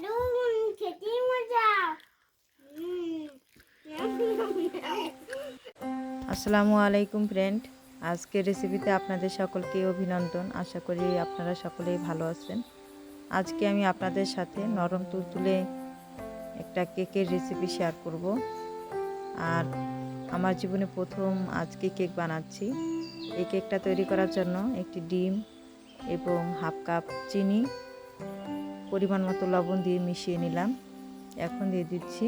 দারুণ খেতে মজা। আসসালামু আলাইকুম ফ্রেন্ড, আজকের রেসিপিতে আপনাদের সকলকে অভিনন্দন। আশা করি আপনারা সকলেই ভালো আছেন। আজকে আমি আপনাদের সাথে নরম তুলতুলে একটা কেকের রেসিপি শেয়ার করব। আর আমার জীবনে প্রথম আজকে কেক বানাচ্ছি। এই কেকটা তৈরি করার জন্য একটি ডিম এবং হাফ কাপ চিনি, পরিমাণ মতো লবণ দিয়ে মিশিয়ে নিলাম। এখন দিয়ে দিচ্ছি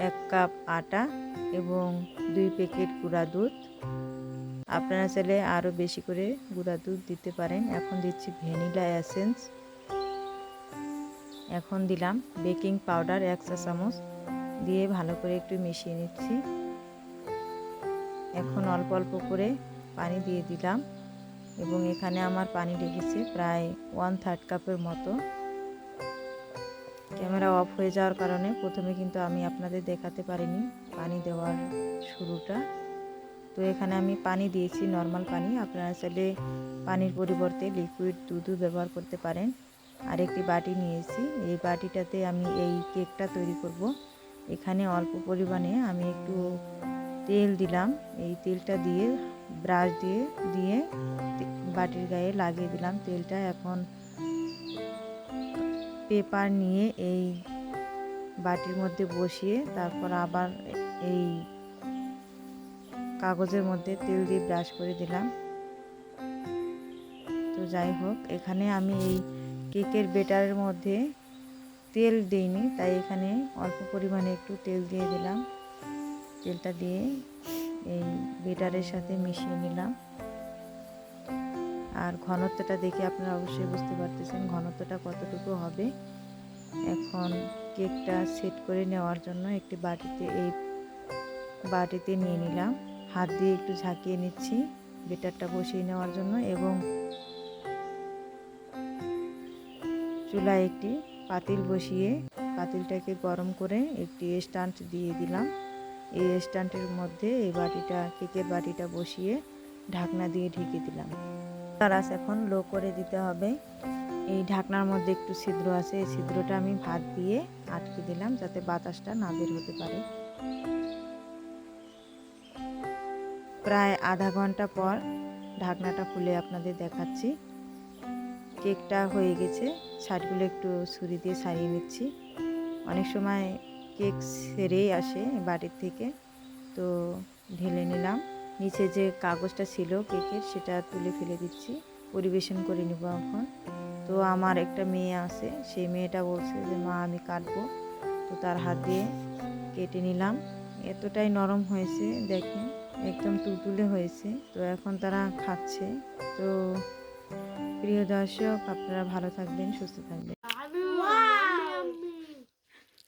1 কাপ আটা এবং 2 প্যাকেট গুঁড়া দুধ। আপনারা চাইলে আরও বেশি করে গুঁড়া দুধ দিতে পারেন। এখন দিচ্ছি ভ্যানিলা এসেন্স। এখন দিলাম বেকিং পাউডার 1 চা চামচ, দিয়ে ভালো করে একটু মিশিয়ে নিচ্ছি। এখন অল্প অল্প করে পানি দিয়ে দিলাম এবং এখানে আমার পানি লেগেছে প্রায় 1/3 কাপের মতো। ক্যামেরা অফ হয়ে যাওয়ার কারণে প্রথমে কিন্তু আমি আপনাদের দেখাতে পারিনি পানি দেওয়ার শুরুটা। তো এখানে আমি পানি দিয়েছি, নর্মাল পানি। আপনারা চাইলে পানির পরিবর্তে লিকুইড দুধও ব্যবহার করতে পারেন। আর একটি বাটি নিয়েছি, এই বাটিটাতে আমি এই কেকটা তৈরি করব। এখানে অল্প পরিমাণে আমি একটু তেল দিলাম। এই তেলটা দিয়ে ব্রাশ দিয়ে বাটির গায়ে লাগিয়ে দিলাম তেলটা। এখন পেপার নিয়ে এই বাটির মধ্যে বসিয়ে তারপর আবার এই কাগজের মধ্যে তেল দিয়ে ব্রাশ করে দিলাম। তো যাই হোক, এখানে আমি এই কেকের ব্যাটারের মধ্যে তেল দিইনি, তাই এখানে অল্প পরিমাণে একটু তেল দিয়ে দিলাম। তেলটা দিয়ে এই ব্যাটারের সাথে মিশিয়ে নিলাম। আর ঘনত্বটা দেখে আপনারা অবশ্যই বুঝতে পারতেছেন ঘনত্বটা কতটুকু হবে। এখন কেকটা সেট করে নেওয়ার জন্য একটি বাটিতে নিয়ে নিলাম। হাত দিয়ে একটু ঝাঁকিয়ে নিচ্ছি ব্যাটারটা বসিয়ে নেওয়ার জন্য, এবং চুলায় একটি পাতিল বসিয়ে পাতিলটাকে গরম করে একটি স্ট্যান্ড দিয়ে দিলাম। এই স্ট্যান্ডের মধ্যে এই কেকের বাটিটা বসিয়ে ঢাকনা দিয়ে ঢেকে দিলাম। আঁচ এখন লো করে দিতে হবে। এই ঢাকনার মধ্যে একটু ছিদ্র আছে, এই ছিদ্রটা আমি ভাত দিয়ে আটকে দিলাম যাতে বাতাসটা না বের হতে পারে। প্রায় আধা ঘন্টা পর ঢাকনাটা খুলে আপনাদের দেখাচ্ছি। কেকটা হয়ে গেছে, সাইডগুলো একটু ছুরি দিয়ে ছাড়িয়ে নিচ্ছি। অনেক সময় কেক ছেড়েই আসে বাটির থেকে, তো ঢেলে নিলাম। নিচে যে কাগজটা ছিল কেকের সেটা তুলে ফেলে দিচ্ছি। পরিবেশন করে নেব এখন। তো আমার একটা মেয়ে আছে, সেই মেয়েটা বলছে যে মা আমি কাটবো, তো তার হাত দিয়ে কেটে নিলাম। এতটাই নরম হয়েছে, দেখেন একদম তুলতুলে হয়েছে। তো এখন তারা খাচ্ছে। তো প্রিয় দর্শক, আপনারা ভালো থাকবেন, সুস্থ থাকবেন।